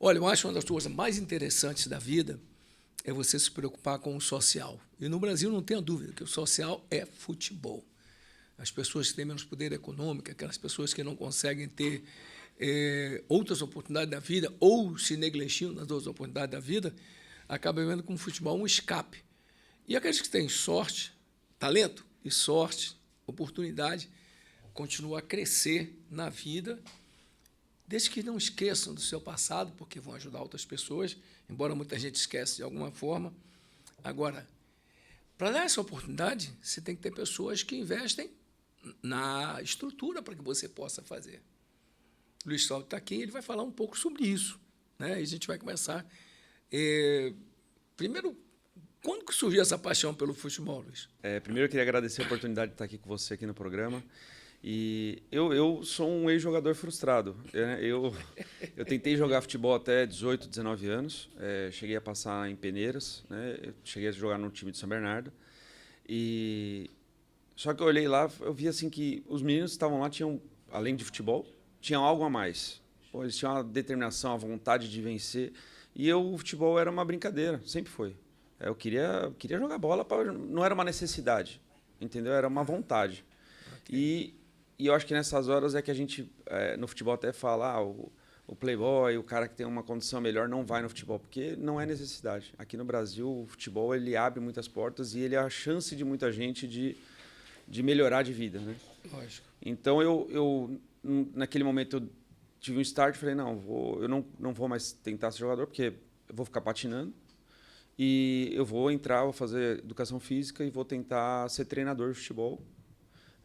Olha, eu acho uma das coisas mais interessantes da vida é você se preocupar com o social. E no Brasil não tenha dúvida que o social é futebol. As pessoas que têm menos poder econômico, aquelas pessoas que não conseguem ter outras oportunidades da vida ou se negligenciam nas outras oportunidades da vida, acabam vendo com o futebol um escape. E aqueles que têm sorte, talento e sorte, oportunidade, continuam a crescer na vida, desde que não esqueçam do seu passado, porque vão ajudar outras pessoas, embora muita gente esqueça de alguma forma. Agora, para dar essa oportunidade, você tem que ter pessoas que investem na estrutura para que você possa fazer. O Luiz Cláudio está aqui, ele vai falar um pouco sobre isso, né? E a gente vai começar. Primeiro, quando que surgiu essa paixão pelo futebol, Luiz? Primeiro, eu queria agradecer a oportunidade de estar aqui com você aqui no programa. E eu sou um ex-jogador frustrado. Eu tentei jogar futebol até 18, 19 anos. Cheguei a passar em peneiras, né? Eu cheguei a jogar no time de São Bernardo. Só que eu olhei lá, eu vi assim que os meninos que estavam lá tinham, além de futebol, tinham algo a mais. Pô, eles tinham uma determinação, a vontade de vencer. E o futebol era uma brincadeira, sempre foi. Eu queria jogar bola, não era uma necessidade, entendeu? Era uma vontade. Okay. E eu acho que nessas horas é que a gente, no futebol até fala, o playboy, o cara que tem uma condição melhor não vai no futebol, porque não é necessidade. Aqui no Brasil, o futebol ele abre muitas portas e ele é a chance de muita gente de melhorar de vida, né? Lógico. Então, eu naquele momento, eu tive um start, falei, eu não vou mais tentar ser jogador, porque eu vou ficar patinando. E eu vou fazer educação física e vou tentar ser treinador de futebol.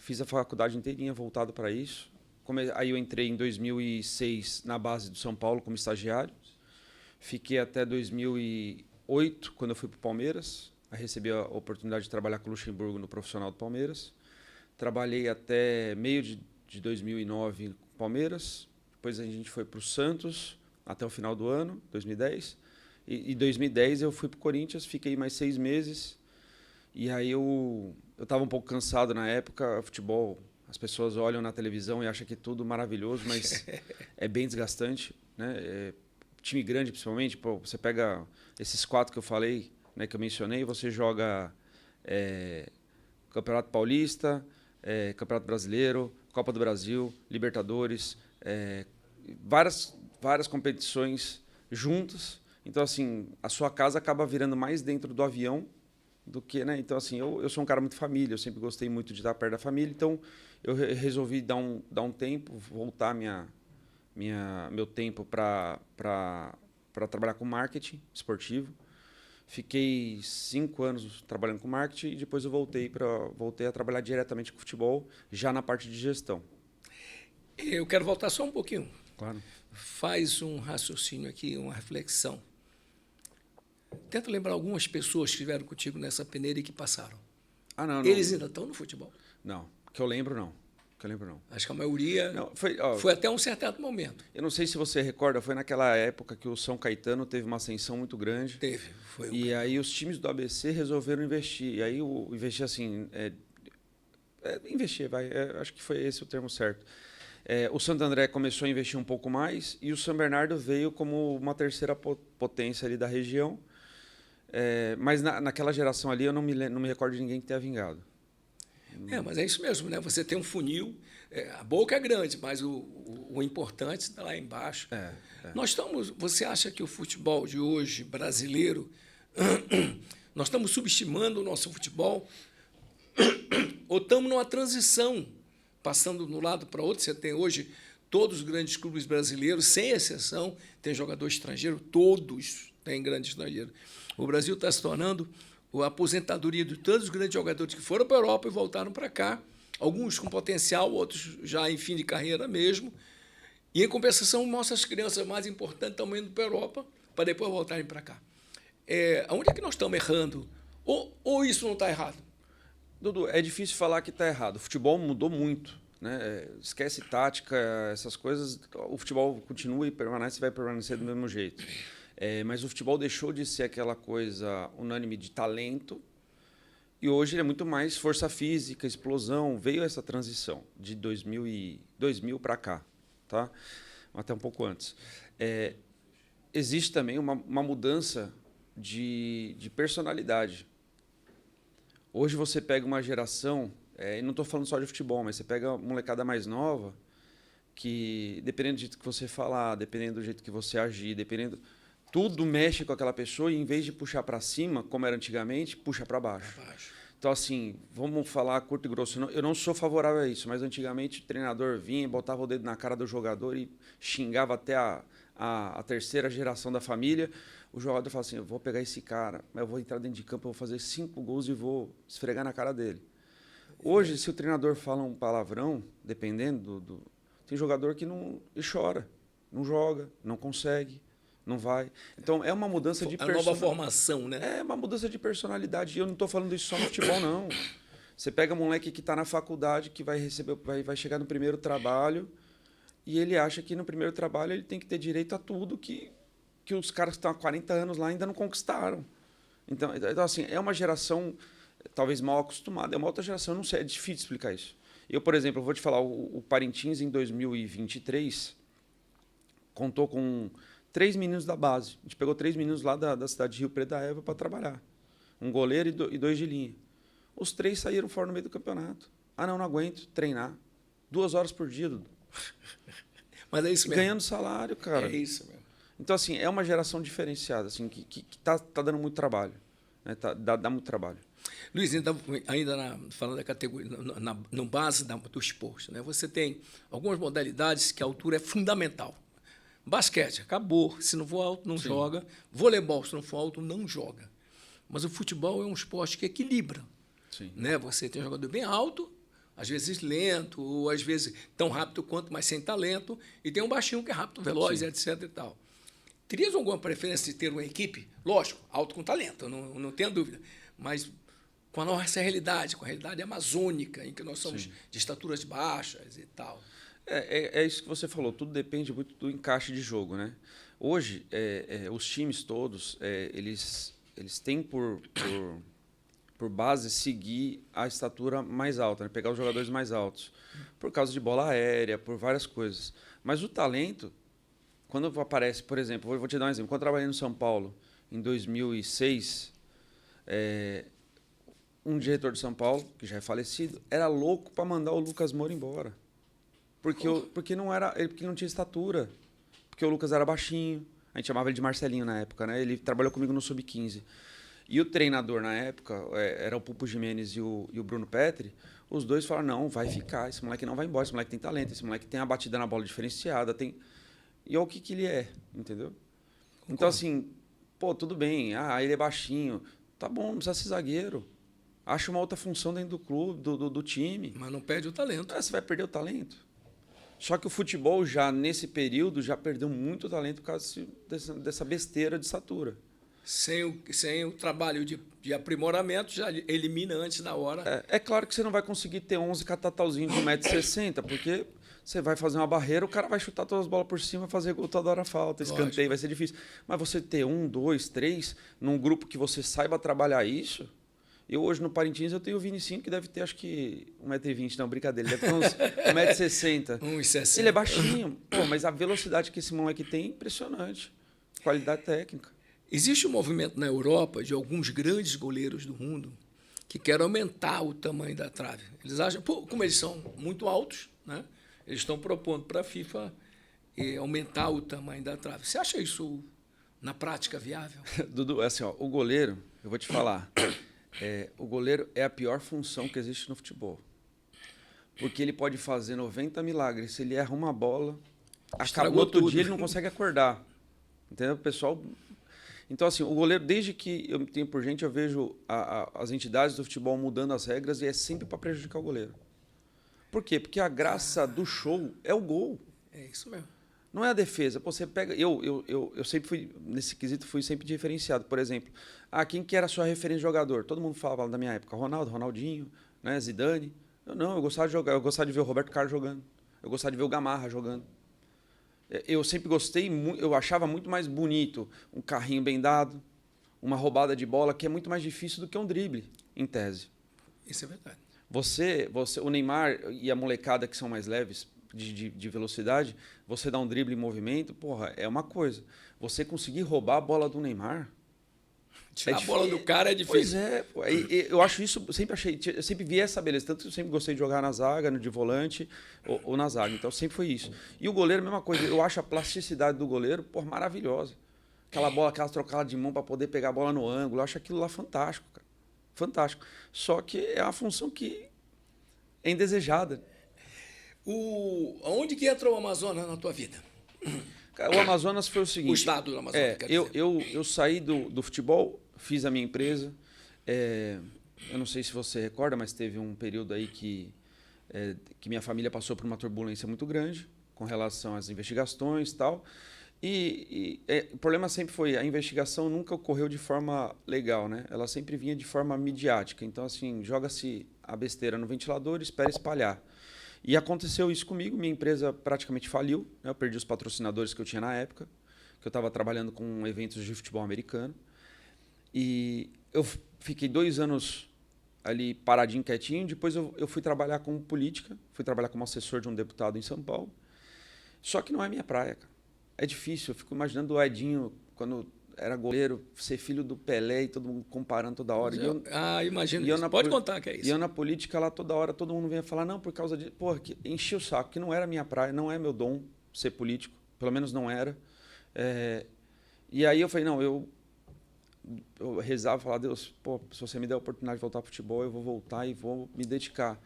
Fiz a faculdade inteirinha voltado para isso. Aí eu entrei em 2006 na base do São Paulo como estagiário. Fiquei até 2008, quando eu fui para o Palmeiras. Aí recebi a oportunidade de trabalhar com o Luxemburgo no profissional do Palmeiras. Trabalhei até meio de 2009 com o Palmeiras. Depois a gente foi para o Santos até o final do ano, 2010. E em 2010 eu fui para o Corinthians, fiquei mais 6 meses. E aí eu estava um pouco cansado na época. Futebol, as pessoas olham na televisão e acham que é tudo maravilhoso, mas é bem desgastante, né? Time grande, principalmente, pô, você pega esses 4 que eu falei, né, que eu mencionei, você joga Campeonato Paulista, Campeonato Brasileiro, Copa do Brasil, Libertadores, várias competições juntas. Então, assim, a sua casa acaba virando mais dentro do avião do que, né? Então, assim, eu sou um cara muito família, eu sempre gostei muito de estar perto da família, então eu resolvi dar um tempo, voltar meu tempo para trabalhar com marketing esportivo. Fiquei 5 anos trabalhando com marketing e depois eu voltei a trabalhar diretamente com futebol, já na parte de gestão. Eu quero voltar só um pouquinho. Claro. Faz um raciocínio aqui, uma reflexão. Tenta lembrar algumas pessoas que estiveram contigo nessa peneira e que passaram. Não. Eles ainda estão no futebol? Não. Que eu lembro, não. Acho que a maioria não, foi até um certo momento. Eu não sei se você recorda, foi naquela época que o São Caetano teve uma ascensão muito grande. Foi. E aí os times do ABC resolveram investir. E aí investir assim... investir, acho que foi esse o termo certo. O Santo André começou a investir um pouco mais e o São Bernardo veio como uma terceira potência ali da região. Mas naquela geração ali eu não me recordo de ninguém que tenha vingado. Mas é isso mesmo, né? Você tem um funil, a boca é grande, mas o importante está lá embaixo. Você acha que o futebol de hoje, brasileiro, nós estamos subestimando o nosso futebol ou estamos numa transição, passando de um lado para outro? Você tem hoje todos os grandes clubes brasileiros, sem exceção, tem jogador estrangeiro, todos têm grande estrangeiro. O Brasil está se tornando a aposentadoria de todos os grandes jogadores que foram para a Europa e voltaram para cá, alguns com potencial, outros já em fim de carreira mesmo. E, em compensação, nossas crianças mais importantes estão indo para a Europa para depois voltarem para cá. Onde é que nós estamos errando? Ou isso não está errado? Dudu, é difícil falar que está errado. O futebol mudou muito, né? Esquece tática, essas coisas. O futebol continua e vai permanecer do mesmo jeito. Mas o futebol deixou de ser aquela coisa unânime de talento e hoje ele é muito mais força física, explosão. Veio essa transição de 2000 para cá, tá? Até um pouco antes. existe também uma mudança de personalidade. Hoje você pega uma geração, e não estou falando só de futebol, mas você pega uma molecada mais nova, que dependendo do jeito que você falar, dependendo do jeito que você agir, dependendo... Tudo mexe com aquela pessoa e, em vez de puxar para cima, como era antigamente, puxa para baixo. Então, assim, vamos falar curto e grosso. Eu não sou favorável a isso, mas antigamente o treinador vinha, botava o dedo na cara do jogador e xingava até a terceira geração da família. O jogador fala assim, eu vou pegar esse cara, mas eu vou entrar dentro de campo, eu vou fazer 5 gols e vou esfregar na cara dele. Hoje, se o treinador fala um palavrão, dependendo tem jogador que não chora, não joga, não consegue. Não vai. Então, é uma mudança de personalidade. A nova formação, né? É uma mudança de personalidade. E eu não estou falando isso só no futebol, não. Você pega um moleque que está na faculdade, que vai chegar no primeiro trabalho, e ele acha que no primeiro trabalho ele tem que ter direito a tudo que os caras que estão há 40 anos lá ainda não conquistaram. Então, assim, é uma geração talvez mal acostumada. É uma outra geração, eu não sei, é difícil explicar isso. Eu, por exemplo, eu vou te falar, o Parintins, em 2023, contou com 3 meninos da base. A gente pegou 3 meninos lá da cidade de Rio Preto da Eva para trabalhar. Um goleiro e 2 de linha. Os 3 saíram fora no meio do campeonato. Ah, não aguento treinar. 2 horas por dia, Dudu. Mas é isso mesmo. Ganhando salário, cara. É isso mesmo. Então, assim, é uma geração diferenciada, assim, que tá dando muito trabalho. Né? Dá muito trabalho. Luiz, então, ainda falando da categoria, no base do esporte, né? Você tem algumas modalidades que a altura é fundamental. Basquete, acabou. Se não for alto, não Sim. joga. Voleibol, se não for alto, não joga. Mas o futebol é um esporte que equilibra. Sim. Né? Você tem um jogador bem alto, às vezes lento, ou às vezes tão rápido quanto, mas sem talento, e tem um baixinho que é rápido, veloz, Sim. etc. e tal. Terias alguma preferência de ter uma equipe? Lógico, alto com talento, não tenha dúvida. Mas com a nossa realidade, com a realidade amazônica, em que nós somos Sim. de estaturas baixas e tal. É isso que você falou, tudo depende muito do encaixe de jogo, né? Hoje, os times todos, eles têm por base seguir a estatura mais alta, né? Pegar os jogadores mais altos, por causa de bola aérea, por várias coisas. Mas o talento, quando aparece, por exemplo, vou te dar um exemplo, quando eu trabalhei no São Paulo, em 2006, um diretor de São Paulo, que já é falecido, era louco para mandar o Lucas Moura embora. Porque não tinha estatura. Porque o Lucas era baixinho. A gente chamava ele de Marcelinho na época, né? Ele trabalhou comigo no Sub-15. E o treinador na época era o Pupo Gimenez e o Bruno Petri. Os dois falaram, não, vai ficar. Esse moleque não vai embora. Esse moleque tem talento. Esse moleque tem a batida na bola diferenciada. E olha o que ele é, entendeu? Concordo. Então, assim, pô, tudo bem. Ah, ele é baixinho. Tá bom, não precisa ser zagueiro. Acha uma outra função dentro do clube, do time. Mas não perde o talento. Você vai perder o talento. Só que o futebol, já nesse período, já perdeu muito talento por causa dessa besteira de estatura. Sem o trabalho de aprimoramento, já elimina antes da hora. É claro que você não vai conseguir ter 11 catatauzinhos de 1,60 m, porque você vai fazer uma barreira, o cara vai chutar todas as bolas por cima, fazer gol toda hora falta, escanteio, vai ser difícil. Mas você ter 1, 2, 3, num grupo que você saiba trabalhar isso... Eu hoje no Parintins eu tenho o Vinicinho, que deve ter acho que 1,20 m, não, brincadeira, ele deve ter uns 1,60 m. 1,60 m. Ele é baixinho, pô, mas a velocidade que esse moleque tem é impressionante. Qualidade técnica. Existe um movimento na Europa de alguns grandes goleiros do mundo que querem aumentar o tamanho da trave. Eles acham, pô, como eles são muito altos, né? Eles estão propondo para a FIFA aumentar o tamanho da trave. Você acha isso, na prática, viável? Dudu, assim, ó, o goleiro, eu vou te falar... o goleiro é a pior função que existe no futebol. Porque ele pode fazer 90 milagres. Se ele erra uma bola, acabou outro dia, ele não consegue acordar. Entendeu, pessoal? Então, assim, o goleiro, desde que eu tenho por gente, eu vejo as entidades do futebol mudando as regras e é sempre para prejudicar o goleiro. Por quê? Porque a graça do show é o gol. É isso mesmo. Não é a defesa. Pô, você pega. Eu sempre fui, nesse quesito, fui sempre diferenciado. Por exemplo, quem que era a sua referência de jogador? Todo mundo falava da minha época. Ronaldo, Ronaldinho, né? Zidane. Eu gostava de jogar. Eu gostava de ver o Roberto Carlos jogando. Eu gostava de ver o Gamarra jogando. Eu sempre gostei, eu achava muito mais bonito um carrinho bem dado, uma roubada de bola, que é muito mais difícil do que um drible, em tese. Isso é verdade. O Neymar e a molecada que são mais leves, de velocidade, você dá um drible em movimento, porra, é uma coisa. Você conseguir roubar a bola do Neymar... Tirar a bola do cara é difícil. Pois é, pô, eu acho isso, eu sempre vi essa beleza, tanto que eu sempre gostei de jogar na zaga, de volante ou na zaga, então sempre foi isso. E o goleiro, a mesma coisa, eu acho a plasticidade do goleiro, pô, maravilhosa. Aquela bola, aquela trocada de mão para poder pegar a bola no ângulo, eu acho aquilo lá fantástico, cara. Fantástico. Só que é uma função que é indesejada. Onde que entrou o Amazonas na tua vida? Cara, o Amazonas foi o seguinte... O estado do Amazonas, quer dizer. Eu saí do futebol, fiz a minha empresa. Eu não sei se você recorda, mas teve um período aí que minha família passou por uma turbulência muito grande com relação às investigações e tal. O problema sempre foi, a investigação nunca ocorreu de forma legal, né? Ela sempre vinha de forma midiática. Então, assim, joga-se a besteira no ventilador e espera espalhar. E aconteceu isso comigo, minha empresa praticamente faliu, né? Eu perdi os patrocinadores que eu tinha na época, que eu estava trabalhando com eventos de futebol americano. E eu fiquei 2 anos ali paradinho, quietinho. Depois eu fui trabalhar com política, fui trabalhar como assessor de um deputado em São Paulo. Só que não é minha praia, cara. É difícil, eu fico imaginando o Edinho, quando era goleiro, ser filho do Pelé e todo mundo comparando toda hora. Imagino isso. Pode contar que é isso. E eu na política lá toda hora, todo mundo vinha falar, não, por causa de... Porra, que enchi o saco, que não era minha praia, não é meu dom ser político, pelo menos não era. E aí eu falei, não, eu rezava e falava, Deus, pô, se você me der a oportunidade de voltar ao futebol, eu vou voltar e vou me dedicar.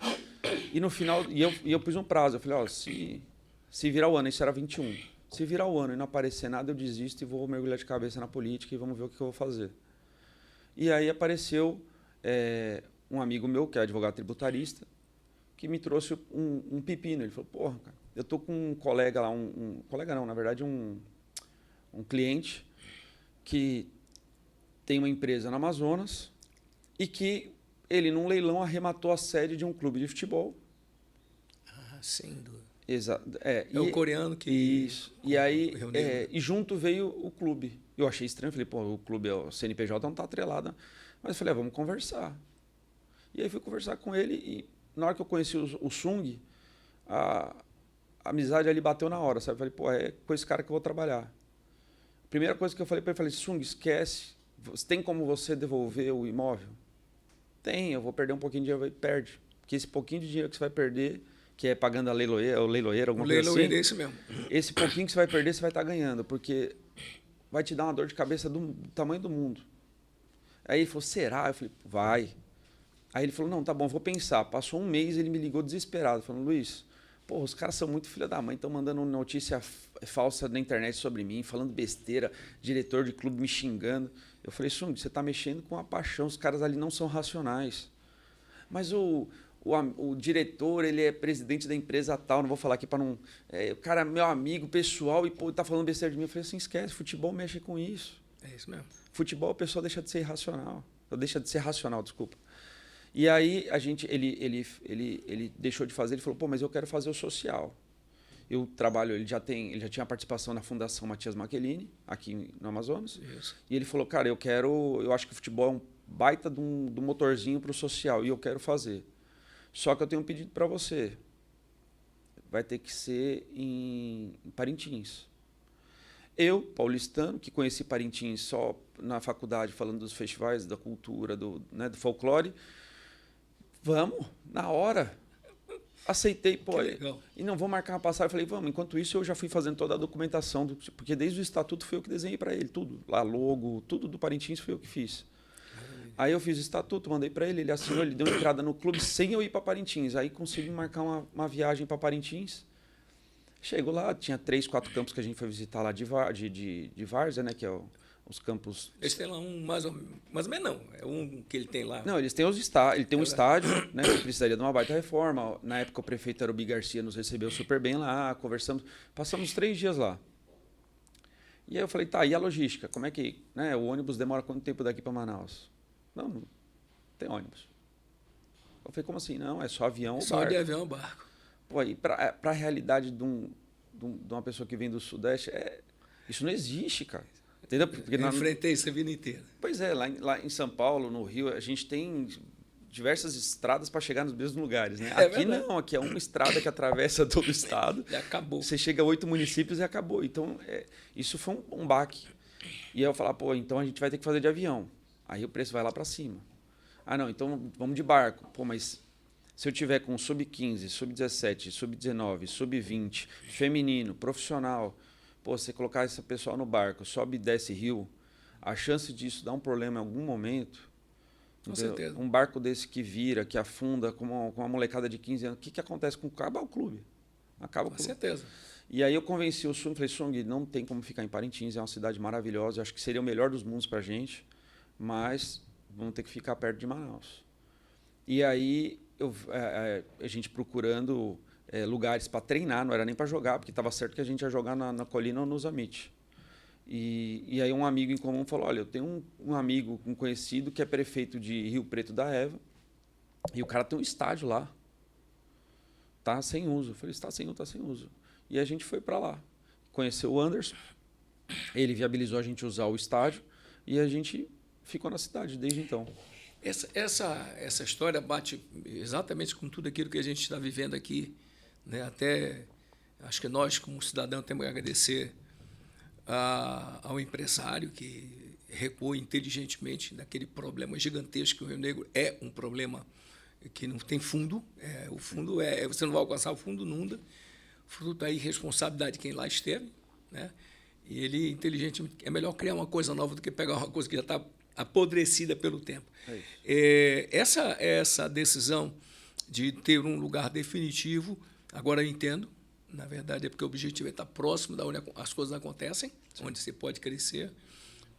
E no final, eu pus um prazo, eu falei, ó, se virar o ano, isso era 21, se virar o ano e não aparecer nada, eu desisto e vou mergulhar de cabeça na política e vamos ver o que eu vou fazer. E aí apareceu um amigo meu, que é advogado tributarista, que me trouxe um pepino. Ele falou, porra, cara, eu tô com um colega lá, colega não, na verdade um cliente que tem uma empresa no Amazonas e que ele, num leilão, arrematou a sede de um clube de futebol. Sem dúvida. Exato. O coreano que... Isso. E aí, e junto veio o clube. Eu achei estranho, falei, pô, o clube, o CNPJ não está atrelado. Mas eu falei, vamos conversar. E aí fui conversar com ele e na hora que eu conheci o Sung, a amizade ali bateu na hora, sabe? Eu falei, pô, é com esse cara que eu vou trabalhar. Primeira coisa que eu falei para ele, falei, Sung, esquece. Tem como você devolver o imóvel? Tem, eu vou perder um pouquinho de dinheiro, perde. Porque esse pouquinho de dinheiro que você vai perder, que é pagando a leiloeira, alguma coisa assim. O leiloeiro é esse mesmo. Esse pouquinho que você vai perder, você vai estar ganhando, porque vai te dar uma dor de cabeça do tamanho do mundo. Aí ele falou, será? Eu falei, vai. Aí ele falou, não, tá bom, vou pensar. Passou um mês, ele me ligou desesperado, falando, Luiz, pô, os caras são muito filha da mãe, estão mandando notícia falsa na internet sobre mim, falando besteira, diretor de clube me xingando. Eu falei, Sung, você está mexendo com a paixão, os caras ali não são racionais. Mas o diretor, ele é presidente da empresa tal, não vou falar aqui para não... o cara é meu amigo pessoal e pô, tá falando besteira de mim. Eu falei assim, esquece, futebol mexe com isso. É isso mesmo. Futebol, o pessoal deixa de ser irracional. Deixa de ser racional, desculpa. E aí ele deixou de fazer, ele falou, pô, mas eu quero fazer o social. Eu trabalho, ele já tinha participação na Fundação Matias Michelini, aqui no Amazonas. Isso. E ele falou, cara, eu acho que o futebol é um baita do motorzinho para o social e eu quero fazer. Só que eu tenho um pedido para você. Vai ter que ser em Parintins. Eu, paulistano, que conheci Parintins só na faculdade, falando dos festivais, da cultura, do folclore, vamos, na hora. Aceitei, pô. E não vou marcar uma passagem. Eu falei, vamos. Enquanto isso, eu já fui fazendo toda a documentação, porque desde o estatuto foi eu que desenhei para ele, tudo. Lá, logo, tudo do Parintins foi eu que fiz. Aí eu fiz o estatuto, mandei para ele, ele assinou, ele deu entrada no clube sem eu ir para Parintins. Aí consegui marcar uma viagem para Parintins. Chegou lá, tinha 3, 4 campos que a gente foi visitar lá de Várzea, né, que é os campos... Eles têm lá um mais ou menos não, é um que ele tem lá. Não, eles têm ele tem um estádio, né, que precisaria de uma baita reforma. Na época o prefeito era o Bi Garcia, nos recebeu super bem lá, conversamos, passamos 3 dias lá. E aí eu falei, tá, e a logística? Como é que, né, o ônibus demora quanto tempo daqui para Manaus? Não tem ônibus. Eu falei, como assim? Não, é só avião ou barco. Só de avião ou barco. Pô, e para a realidade de uma pessoa que vem do Sudeste, isso não existe, cara. Entendeu? Porque eu enfrentei isso a vida inteira. Pois é, lá em São Paulo, no Rio, a gente tem diversas estradas para chegar nos mesmos lugares, né? É Aqui verdade. não, aqui é uma estrada que atravessa todo o estado. E acabou. Você chega a 8 municípios e acabou. Então, isso foi um baque. E aí eu falar, pô, então a gente vai ter que fazer de avião. Aí o preço vai lá para cima. Ah, não, então vamos de barco. Pô, mas se eu tiver com sub-15, sub-17, sub-19, sub-20, feminino, profissional, pô, você colocar esse pessoal no barco, sobe e desce rio, a chance disso dar um problema em algum momento... Com certeza. Um barco desse que vira, que afunda com uma molecada de 15 anos, o que acontece com o clube? Acaba o clube. Acaba o Com clube. certeza. E aí eu convenci o Sung, falei, Sung, não tem como ficar em Parintins, é uma cidade maravilhosa, acho que seria o melhor dos mundos pra gente, mas vamos ter que ficar perto de Manaus. E aí a gente procurando lugares para treinar, não era nem para jogar, porque estava certo que a gente ia jogar na Colina ou no Zamit. E aí um amigo em comum falou, olha, eu tenho um amigo, um conhecido que é prefeito de Rio Preto da Eva, e o cara tem um estádio lá, tá sem uso. Eu falei, está sem uso, tá sem uso. E a gente foi para lá, conheceu o Anderson, ele viabilizou a gente usar o estádio, e a gente ficou na cidade desde então. Essa história bate exatamente com tudo aquilo que a gente está vivendo aqui, né? Até acho que nós, como cidadão, temos que agradecer ao empresário que recuou inteligentemente daquele problema gigantesco que o Rio Negro é um problema que não tem fundo. O fundo você não vai alcançar o fundo nunca. Fruto da irresponsabilidade de quem lá esteve, né? E ele inteligentemente é melhor criar uma coisa nova do que pegar uma coisa que já está apodrecida pelo tempo. Essa decisão de ter um lugar definitivo, agora eu entendo. Na verdade, é porque o objetivo é estar próximo da onde as coisas acontecem, sim, onde você pode crescer.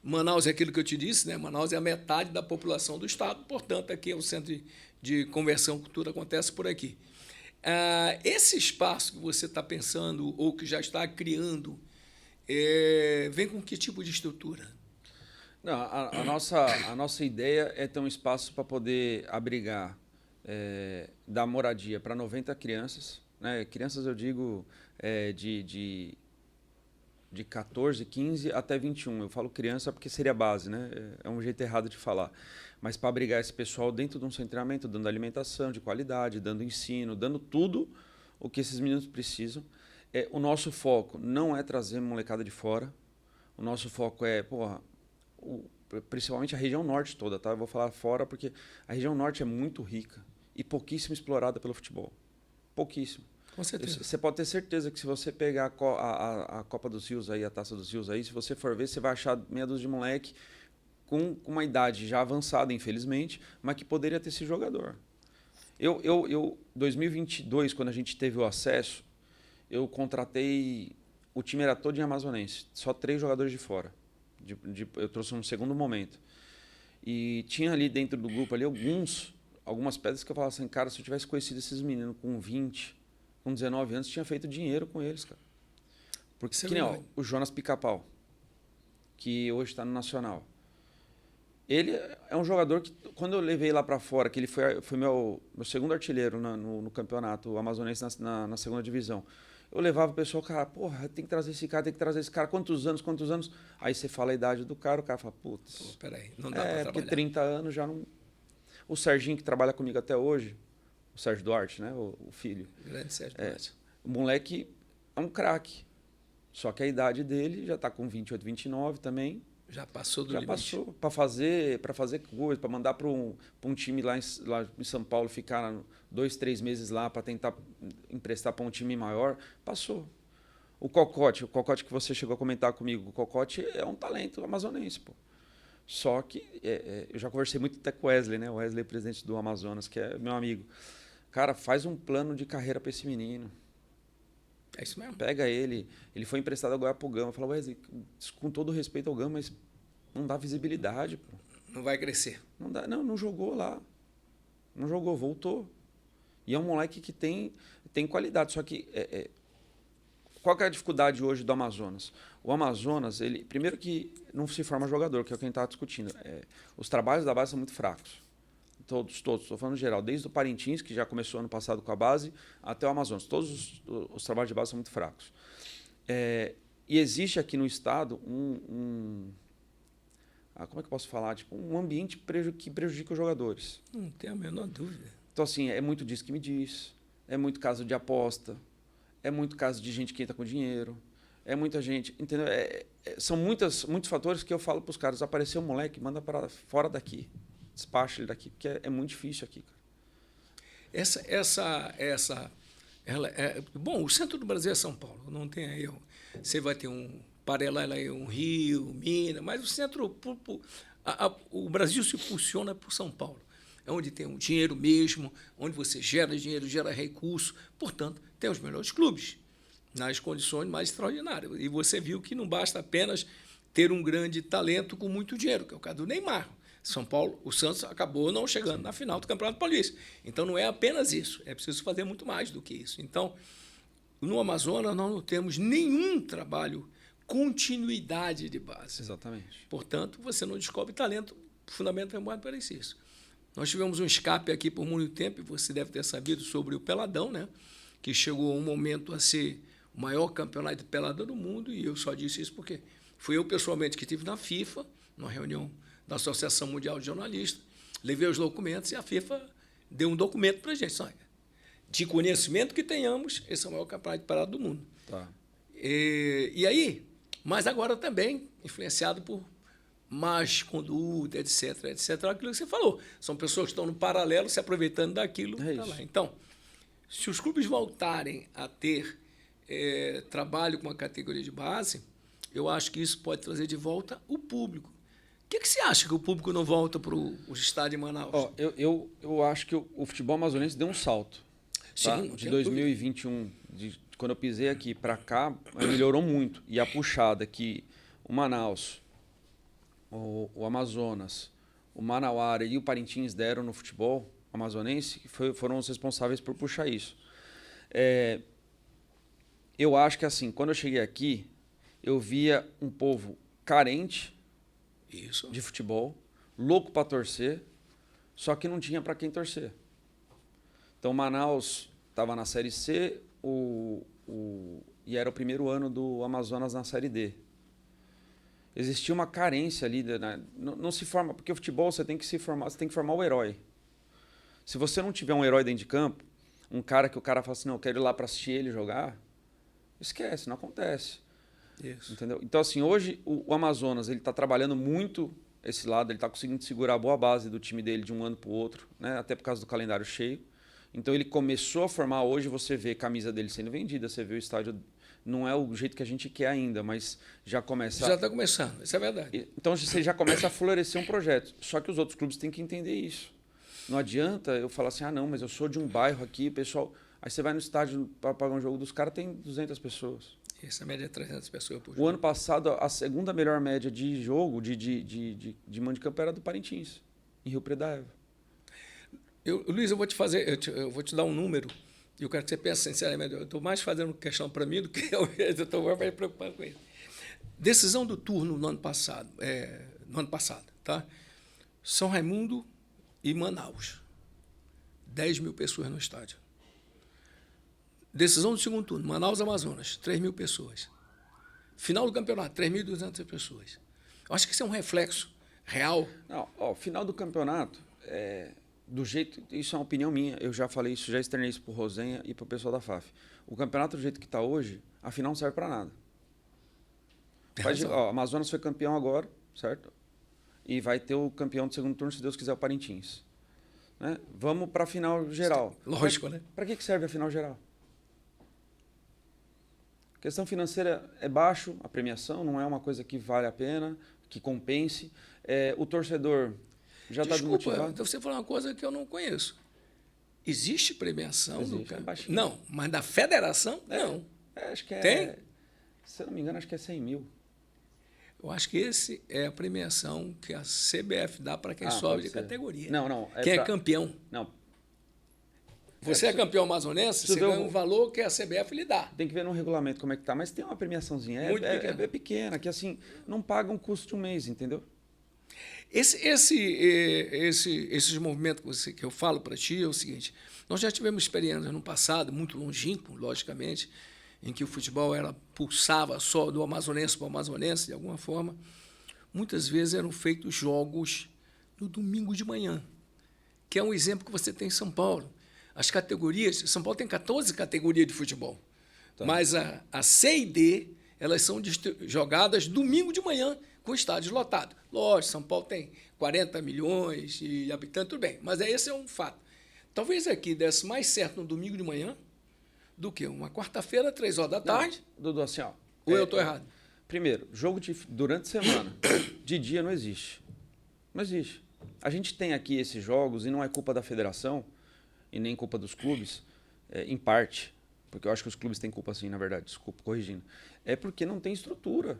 Manaus é aquilo que eu te disse, né? Manaus é a metade da população do estado, portanto, aqui é o centro de conversão, que tudo acontece por aqui. Esse espaço que você está pensando ou que já está criando, vem com que tipo de estrutura? Não, a nossa ideia é ter um espaço para poder abrigar, dar moradia para 90 crianças. Né? Crianças, eu digo, de 14, 15 até 21. Eu falo criança porque seria base, né? É um jeito errado de falar. Mas para abrigar esse pessoal dentro de um centro de treinamento, dando alimentação de qualidade, dando ensino, dando tudo o que esses meninos precisam. O nosso foco não é trazer molecada de fora. O nosso foco é, principalmente a região norte toda, tá? Eu vou falar fora porque a região norte é muito rica e pouquíssimo explorada pelo futebol. Pouquíssimo. Com certeza. Você pode ter certeza que se você pegar a Copa dos Rios, aí, a Taça dos Rios, aí, se você for ver, você vai achar meia dúzia de moleque com uma idade já avançada, infelizmente, mas que poderia ter sido jogador. Eu 2022, quando a gente teve o acesso, eu contratei... O time era todo em amazonense, só 3 jogadores de fora. Eu trouxe um segundo momento. E tinha ali dentro do grupo ali algumas pedras que eu falava assim, cara, se eu tivesse conhecido esses meninos com 20, com 19 anos, tinha feito dinheiro com eles, cara. Porque que nem, o Jonas Pica-Pau, que hoje está no Nacional. Ele é um jogador que, quando eu levei lá para fora, que ele foi meu segundo artilheiro no campeonato amazonense na segunda divisão, eu levava o pessoal, cara, porra, tem que trazer esse cara, tem que trazer esse cara, quantos anos? Aí você fala a idade do cara, o cara fala, putz, peraí, não dá para trabalhar. Porque 30 anos já não... O Serginho, que trabalha comigo até hoje, o Sérgio Duarte, né, o filho. Grande Sérgio Duarte. O moleque é um craque, só que a idade dele já está com 28, 29 também. Já passou do limite. Já passou. Para fazer coisa, para mandar para um time lá em São Paulo ficar 2, 3 meses lá para tentar emprestar para um time maior, passou. O Cocote que você chegou a comentar comigo, o Cocote é um talento amazonense, pô. Só que eu já conversei muito até com o Wesley, né? O Wesley, presidente do Amazonas, que é meu amigo. Cara, faz um plano de carreira para esse menino. É isso mesmo. Pega ele foi emprestado agora pro Gama. Fala, Wesley, com todo respeito ao Gama, mas não dá visibilidade, pô. Não vai crescer. Não dá, não jogou lá. Não jogou, voltou. E é um moleque que tem qualidade, só que qual que é a dificuldade hoje do Amazonas? O Amazonas, primeiro que não se forma jogador, que é o que a gente estava discutindo. Os trabalhos da base são muito fracos. Todos, estou falando geral, desde o Parintins, que já começou ano passado com a base, até o Amazonas. Todos os trabalhos de base são muito fracos. E existe aqui no estado como é que eu posso falar? Tipo, um ambiente que prejudica os jogadores. Não tenho a menor dúvida. Então, assim, é muito disso que me diz. É muito caso de aposta. É muito caso de gente que entra com dinheiro. É muita gente, entendeu? São muitos fatores que eu falo para os caras, apareceu um moleque, manda para fora daqui. Despacha ele daqui, porque é muito difícil aqui, cara. Bom, o centro do Brasil é São Paulo, não tem erro. Você vai ter um paralelo aí, um Rio, Minas, mas o centro, o Brasil se funciona por São Paulo. É onde tem o dinheiro mesmo, onde você gera dinheiro, gera recurso, portanto, tem os melhores clubes, nas condições mais extraordinárias. E você viu que não basta apenas ter um grande talento com muito dinheiro, que é o caso do Neymar. São Paulo, o Santos acabou não chegando na final do Campeonato Paulista. Então, não é apenas isso, é preciso fazer muito mais do que isso. Então, no Amazonas, nós não temos nenhum trabalho, continuidade de base. Exatamente. Portanto, você não descobre talento fundamentalmente para isso. Nós tivemos um escape aqui por muito tempo, e você deve ter sabido sobre o Peladão, né? Que chegou um momento a ser o maior campeonato de pelada do mundo, e eu só disse isso porque fui eu pessoalmente que estive na FIFA, numa reunião da Associação Mundial de Jornalistas, levei os documentos e a FIFA deu um documento para a gente. De conhecimento que tenhamos, esse é o maior campeonato de pelada do mundo. Tá. E aí, mas agora também influenciado por más conduta, etc, etc. Aquilo que você falou. São pessoas que estão no paralelo, se aproveitando daquilo. Tá lá. Então, se os clubes voltarem a ter trabalho com a categoria de base, eu acho que isso pode trazer de volta o público. O que você acha que o público não volta para o estádio de Manaus? Eu acho que o futebol amazonense deu um salto. Tá? Sim, de 2021, quando eu pisei aqui para cá, melhorou muito. E a puxada que o Manaus, o Amazonas, o Manauara e o Parintins deram no futebol amazonense foram os responsáveis por puxar isso. Eu acho que, assim, quando eu cheguei aqui, eu via um povo carente de futebol, louco para torcer, só que não tinha para quem torcer. Então, Manaus estava na Série C e era o primeiro ano do Amazonas na Série D. Existia uma carência ali, não se forma, porque o futebol você tem que se formar, você tem que formar o herói. Se você não tiver um herói dentro de campo, um cara que o cara fala assim, não, eu quero ir lá para assistir ele jogar, esquece, não acontece. Isso. Entendeu? Então, assim, hoje o Amazonas ele está trabalhando muito esse lado, ele está conseguindo segurar a boa base do time dele de um ano para o outro, né? Até por causa do calendário cheio. Então, ele começou a formar, hoje você vê a camisa dele sendo vendida, você vê o estádio, não é o jeito que a gente quer ainda, mas já começa... Já está começando, isso é verdade. Então, você já começa a florescer um projeto. Só que os outros clubes têm que entender isso. Não adianta eu falar assim, não, mas eu sou de um bairro aqui, pessoal... Aí você vai no estádio para pagar um jogo dos caras, tem 200 pessoas. Essa média é 300 pessoas por jogo. O ano passado, a segunda melhor média de jogo, de mando de campo, era do Parintins, em Rio Preto da Eva. Luiz, eu vou te dar um número, e eu quero que você pense sinceramente. Eu estou mais fazendo questão para mim do que eu estou mais preocupado com isso. Decisão do turno no ano passado, tá? São Raimundo e Manaus. 10 mil pessoas no estádio. Decisão do segundo turno, Manaus, Amazonas, 3 mil pessoas. Final do campeonato, 3.200 pessoas. Eu acho que isso é um reflexo real. Não, final do campeonato, do jeito... Isso é uma opinião minha, eu já falei isso, já externei isso para o Rosenha e para o pessoal da FAF. O campeonato, do jeito que está hoje, a final não serve para nada. Amazonas foi campeão agora, certo? E vai ter o campeão do segundo turno, se Deus quiser, o Parintins. Né? Vamos para a final geral. Lógico, né? Para que serve a final geral? A questão financeira é baixo, a premiação não é uma coisa que vale a pena, que compense. O torcedor já está desmotivado. Então você falou uma coisa que eu não conheço. Existe premiação? Existe, não, mas da federação, não. Acho que tem? Se eu não me engano, acho que é 100 mil. Eu acho que esse é a premiação que a CBF dá para quem sobe de categoria. Não. Quem é campeão. Não. Você é campeão amazonense, você ganha um valor que a CBF lhe dá. Tem que ver no regulamento como é que tá, mas tem uma premiaçãozinha. É pequena, que assim, não paga um custo de um mês, entendeu? Esses movimentos que eu falo para ti é o seguinte: nós já tivemos experiências no passado, muito longínquo, logicamente, em que o futebol pulsava só do amazonense para o amazonense, de alguma forma, muitas vezes eram feitos jogos no domingo de manhã, que é um exemplo que você tem em São Paulo. As categorias, São Paulo tem 14 categorias de futebol, mas a C e D, elas são jogadas domingo de manhã com estádios lotados. Lógico, São Paulo tem 40 milhões de habitantes, tudo bem, mas esse é um fato. Talvez aqui desse mais certo no domingo de manhã do que uma quarta-feira, 3 horas da tarde. Não, Dudu, assim, ó. Ou eu estou errado? Primeiro, jogo durante a semana, de dia não existe. Não existe. A gente tem aqui esses jogos, e não é culpa da federação, e nem culpa dos clubes, em parte, porque eu acho que os clubes têm culpa sim, na verdade, desculpa, corrigindo. É porque não tem estrutura.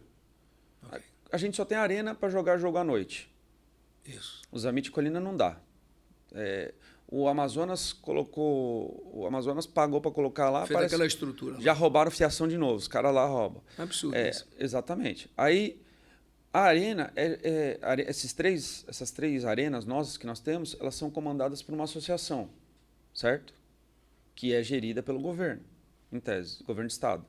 Okay. A gente só tem arena para jogar jogo à noite. Isso. O Zamit Colina não dá. O Amazonas pagou para colocar lá. Fez aquela estrutura. Já roubaram fiação de novo. Os caras lá roubam. Absurdo isso. Exatamente. Aí, a arena, essas três arenas nossas que nós temos, elas são comandadas por uma associação, certo? Que é gerida pelo governo, em tese, governo do estado.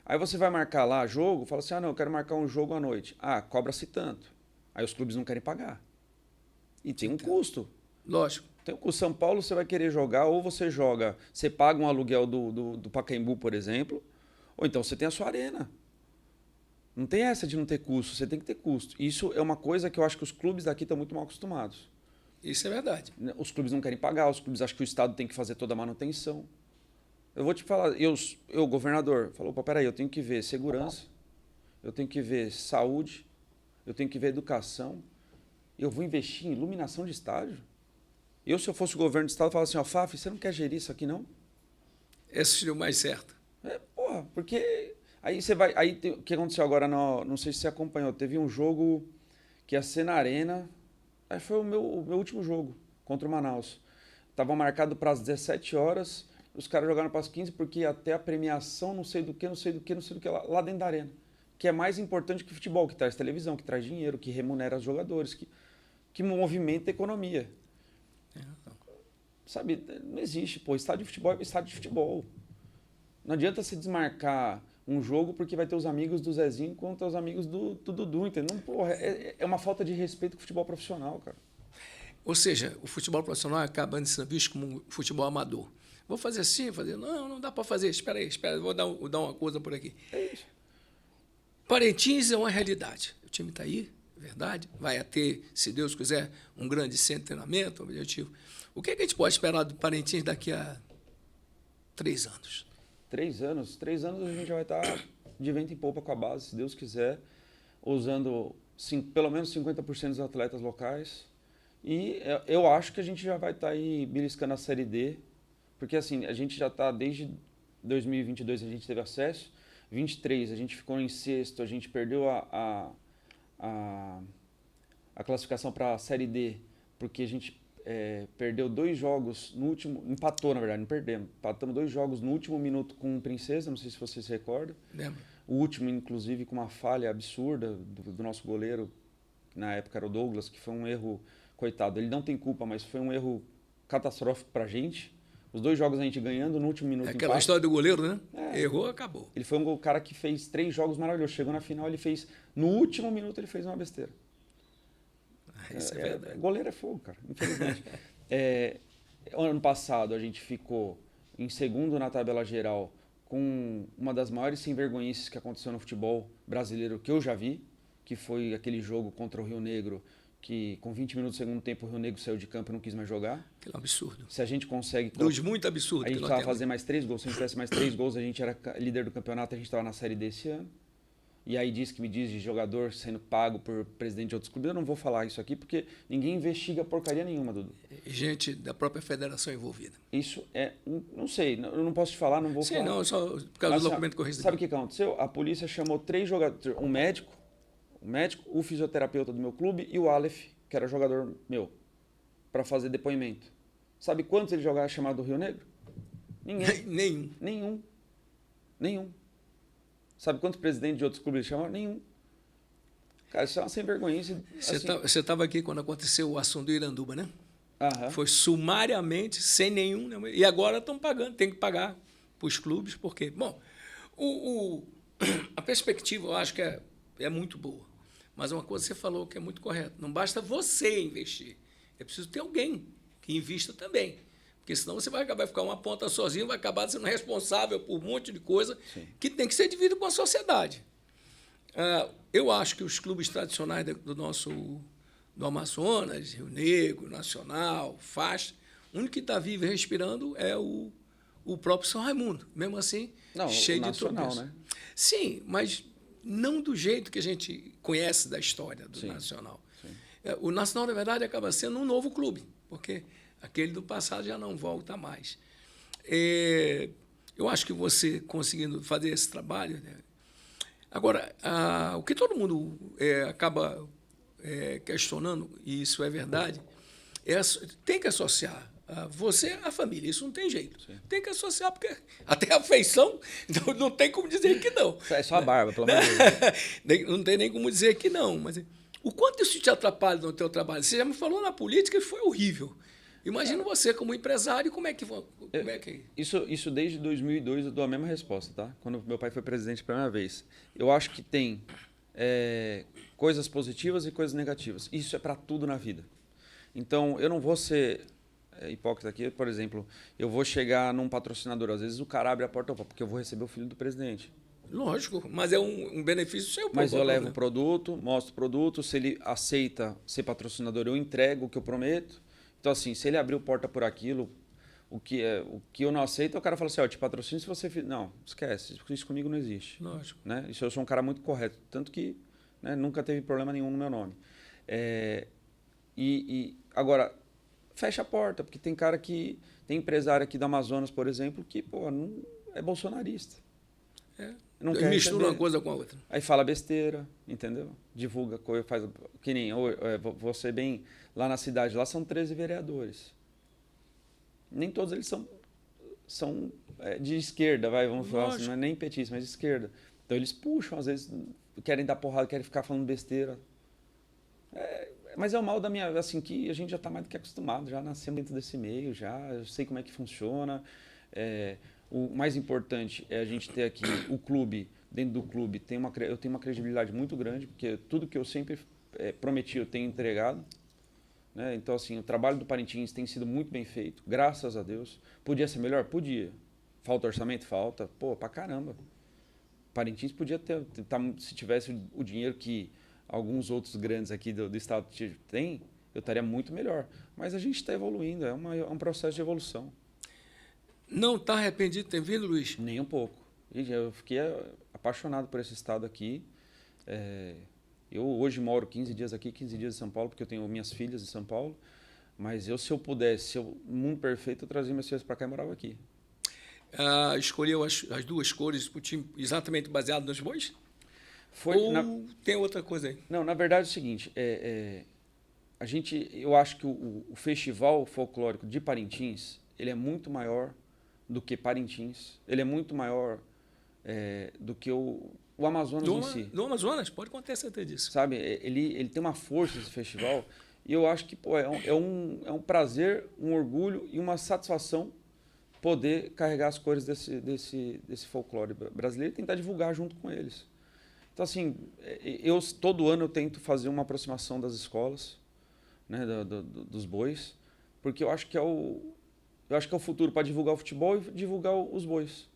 Aí você vai marcar lá jogo, fala assim, não, eu quero marcar um jogo à noite. Cobra-se tanto. Aí os clubes não querem pagar. E tem um custo. Lógico. Tem o São Paulo, você vai querer jogar, ou você joga, você paga um aluguel do Pacaembu, por exemplo, ou então você tem a sua arena. Não tem essa de não ter custo, você tem que ter custo. Isso é uma coisa que eu acho que os clubes daqui estão muito mal acostumados. Isso é verdade. Os clubes não querem pagar, os clubes acham que o Estado tem que fazer toda a manutenção. Eu vou te falar, eu governador, falou, peraí, eu tenho que ver segurança, eu tenho que ver saúde, eu tenho que ver educação, eu vou investir em iluminação de estádio. Se eu fosse o governo do estado, eu falaria assim, Faf, você não quer gerir isso aqui, não? Esse seria o mais certo. Porque aí você vai... Aí o que aconteceu agora, não sei se você acompanhou, teve um jogo que ia ser na Arena, aí foi o meu último jogo, contra o Manaus. Estava marcado para as 17 horas, os caras jogaram para as 15, porque ia até a premiação, não sei do que, lá dentro da Arena. Que é mais importante que o futebol, que traz televisão, que traz dinheiro, que remunera os jogadores, que movimenta a economia. Sabe, não existe, estádio de futebol é estádio de futebol. Não adianta se desmarcar um jogo porque vai ter os amigos do Zezinho contra os amigos do Dudu, entendeu? É uma falta de respeito com o futebol profissional, cara. Ou seja, o futebol profissional acaba sendo visto como um futebol amador. Vou fazer assim, não dá para fazer, espera aí, vou dar uma coisa por aqui. É isso. Parintins é uma realidade. O time está aí, é verdade, vai ter, se Deus quiser, um grande centro de treinamento, um objetivo. O que a gente pode esperar do Parintins daqui a 3 anos? 3 anos? 3 anos a gente vai estar de vento em popa com a base, se Deus quiser, usando pelo menos 50% dos atletas locais. E eu acho que a gente já vai estar aí beliscando a Série D, porque assim, a gente já está desde 2022, a gente teve acesso, 23 a gente ficou em sexto, a gente perdeu a classificação para a Série D, porque a gente perdeu 2 jogos no último... Empatou, na verdade, não perdemos. Empatamos 2 jogos no último minuto com o Princesa, não sei se você se recorda. Lembro. O último, inclusive, com uma falha absurda do nosso goleiro, que na época era o Douglas, que foi um erro, coitado. Ele não tem culpa, mas foi um erro catastrófico pra gente. Os 2 jogos a gente ganhando, no último minuto aquela história do goleiro, né? Errou, acabou. acabou. Ele foi um cara que fez 3 jogos maravilhosos. Chegou na final, no último minuto ele fez uma besteira. Isso é verdade. Goleiro é fogo, cara, infelizmente. Ano passado a gente ficou em segundo na tabela geral com uma das maiores sem-vergonhices que aconteceu no futebol brasileiro que eu já vi, que foi aquele jogo contra o Rio Negro, que com 20 minutos do segundo tempo o Rio Negro saiu de campo e não quis mais jogar. Aquilo é um absurdo. Se a gente consegue... Muito absurdo. A gente precisava fazer mais 3 gols. Se a gente tivesse mais 3 gols, a gente era líder do campeonato, a gente estava na Série D esse ano. E aí me diz de jogador sendo pago por presidente de outros clubes. Eu não vou falar isso aqui porque ninguém investiga porcaria nenhuma, Dudu. Gente da própria federação envolvida. Isso não sei, eu não posso te falar, não vou falar. Sim, não, só por causa do documento que eu recebi. Sabe o que aconteceu? A polícia chamou 3 jogadores, um médico, o fisioterapeuta do meu clube e o Aleph, que era jogador meu, para fazer depoimento. Sabe quantos ele jogava chamado do Rio Negro? Ninguém. Nenhum. Sabe quantos presidentes de outros clubes ele chamou? Nenhum. Cara, isso é uma sem-vergonhice. Você estava aqui quando aconteceu o assunto do Iranduba, né? Aham. Foi sumariamente, sem nenhum... E agora estão pagando, tem que pagar para os clubes, porque... Bom, a perspectiva eu acho que é muito boa, Mas uma coisa que você falou que é muito correta. Não basta você investir. É preciso ter alguém que invista também. Porque senão você vai acabar ficar uma ponta sozinho, vai acabar sendo responsável por um monte de coisa que tem que ser dividido com a sociedade. Eu acho que os clubes tradicionais do Amazonas, Rio Negro, Nacional, Faixa, o único que está vivo e respirando é o próprio São Raimundo. Mesmo assim, cheio de tropeços. Né? Sim, mas não do jeito que a gente conhece da história do Nacional. Sim. O Nacional, na verdade, acaba sendo um novo clube, porque aquele do passado já não volta mais. Eu acho que você conseguindo fazer esse trabalho... Né? Agora, o que todo mundo acaba questionando, e isso é verdade, tem que associar você à família. Isso não tem jeito. Sim. Tem que associar, porque até a feição não tem como dizer que não. É só a barba, pelo amor de Deus. Não tem nem como dizer que não. Mas o quanto isso te atrapalha no teu trabalho? Você já me falou na política e foi horrível. Imagina você como empresário, como é que é? Isso desde 2002 eu dou a mesma resposta, tá? Quando meu pai foi presidente pela primeira vez. Eu acho que tem coisas positivas e coisas negativas. Isso é para tudo na vida. Então, eu não vou ser hipócrita aqui, por exemplo, eu vou chegar num patrocinador, às vezes o cara abre a porta, porque eu vou receber o filho do presidente. Lógico, mas é um benefício seu. Mas eu levo o produto, mostro o produto, se ele aceita ser patrocinador, eu entrego o que eu prometo. Então, assim, se ele abriu porta por aquilo, o que eu não aceito, o cara fala assim, eu te patrocino se você... Não, esquece, isso comigo não existe. Lógico. Né? Isso eu sou um cara muito correto, tanto que nunca teve problema nenhum no meu nome. Agora, fecha a porta, porque tem cara que... Tem empresário aqui do Amazonas, por exemplo, que não é bolsonarista. Não quer mistura uma coisa com a outra. Aí fala besteira, entendeu? Divulga coisa, faz... Que nem você bem... Lá na cidade, lá são 13 vereadores. Nem todos eles são de esquerda, vamos falar assim, não é nem petista, mas de esquerda. Então eles puxam, às vezes, querem dar porrada, querem ficar falando besteira. Mas é o mal da minha... Assim, que a gente já está mais do que acostumado, já nascemos dentro desse meio, eu sei como é que funciona. O mais importante é a gente ter aqui o clube, dentro do clube, eu tenho uma credibilidade muito grande, porque tudo que eu sempre prometi eu tenho entregado. Né? Então, assim, o trabalho do Parintins tem sido muito bem feito, graças a Deus. Podia ser melhor? Podia. Falta orçamento? Falta. Pô, pra caramba. Parintins podia ter, se tivesse o dinheiro que alguns outros grandes aqui do estado têm, eu estaria muito melhor. Mas a gente está evoluindo, é um processo de evolução. Não está arrependido de ter vindo, Luiz? Nem um pouco. Eu fiquei apaixonado por esse estado aqui. Eu hoje moro 15 dias aqui, 15 dias em São Paulo, porque eu tenho minhas filhas em São Paulo. Mas se eu pudesse, mundo perfeito, eu trazia minhas filhas para cá e morava aqui. Escolheu as duas cores para o time exatamente baseado nos bois? Tem outra coisa aí? Não, na verdade é o seguinte, eu acho que o festival folclórico de Parintins, ele é muito maior do que Parintins, ele é muito maior do que o Amazonas em si. Do Amazonas, pode ter certeza disso. Sabe, ele tem uma força esse festival, e eu acho que é um prazer, um orgulho e uma satisfação poder carregar as cores desse folclore brasileiro e tentar divulgar junto com eles. Então, assim, todo ano eu tento fazer uma aproximação das escolas, né, dos bois, porque eu acho que é o futuro para divulgar o futebol e divulgar os bois.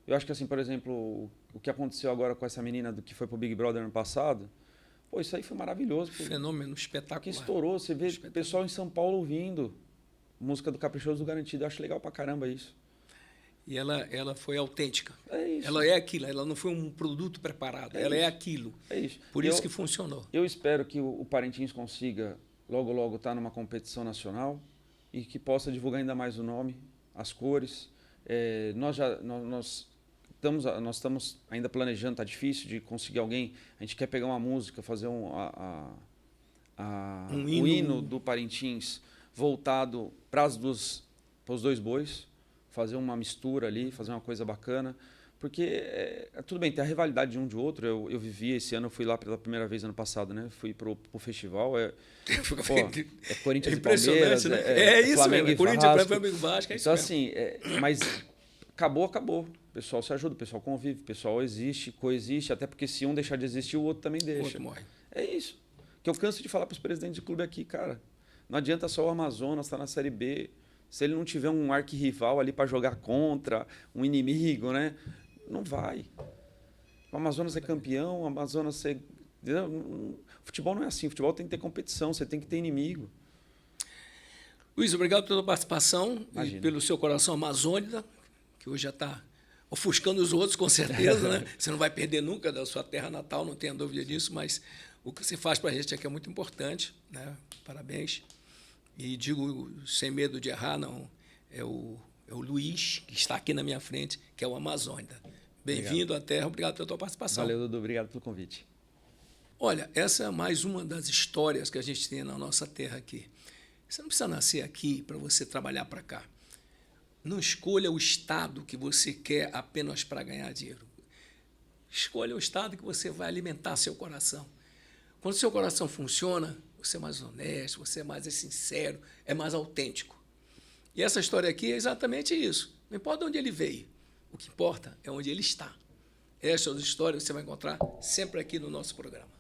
Eu acho que, assim, por exemplo, o que aconteceu agora com essa menina que foi pro Big Brother ano passado, isso aí foi maravilhoso. Fenômeno espetacular. Que estourou, você vê o pessoal em São Paulo ouvindo música do Caprichoso do Garantido. Eu acho legal pra caramba isso. E ela foi autêntica. É isso. Ela é aquilo, ela não foi um produto preparado, ela é aquilo. É isso. Por isso que funcionou. Eu espero que o Parintins consiga logo estar numa competição nacional e que possa divulgar ainda mais o nome, as cores. Nós estamos ainda planejando, está difícil de conseguir alguém. A gente quer pegar uma música, fazer o hino do Parintins voltado para os dois bois, fazer uma mistura ali, fazer uma coisa bacana. Porque, tudo bem, tem a rivalidade de um de outro. Eu vivi esse ano, eu fui lá pela primeira vez ano passado, né? Fui pro festival. Corinthians e Palmeiras, né? Isso Flamengo mesmo, e Corinthians, Flamengo e Vasco. Então, assim, mas acabou, acabou. O pessoal se ajuda, o pessoal convive, o pessoal existe, coexiste, até porque se um deixar de existir, o outro também O deixa. outro morre. É isso. Que eu canso de falar para os presidentes de clube aqui, cara. Não adianta só o Amazonas estar na Série B. Se ele não tiver um arquirrival ali para jogar contra, um inimigo, né? Não vai. O Amazonas é campeão, o Amazonas é... Futebol não é assim. Futebol tem que ter competição, você tem que ter inimigo. Luiz, obrigado pela participação Imagina. e pelo seu coração amazônida, que hoje já está ofuscando os outros, com certeza, né? Você não vai perder nunca da sua terra natal, não tenha dúvida disso, mas o que você faz para a gente aqui é muito importante, né? Parabéns. E digo sem medo de errar, não, é o Luiz, que está aqui na minha frente, que é o Amazônida. Bem-vindo à Terra, obrigado pela tua participação. Valeu, Dudu, obrigado pelo convite. Olha, essa é mais uma das histórias que a gente tem na nossa terra aqui. Você não precisa nascer aqui para você trabalhar para cá. Não escolha o estado que você quer apenas para ganhar dinheiro. Escolha o estado que você vai alimentar seu coração. Quando seu coração funciona, você é mais honesto, você é mais sincero, é mais autêntico. E essa história aqui é exatamente isso. Não importa onde ele veio, o que importa é onde ele está. Estas histórias você vai encontrar sempre aqui no nosso programa.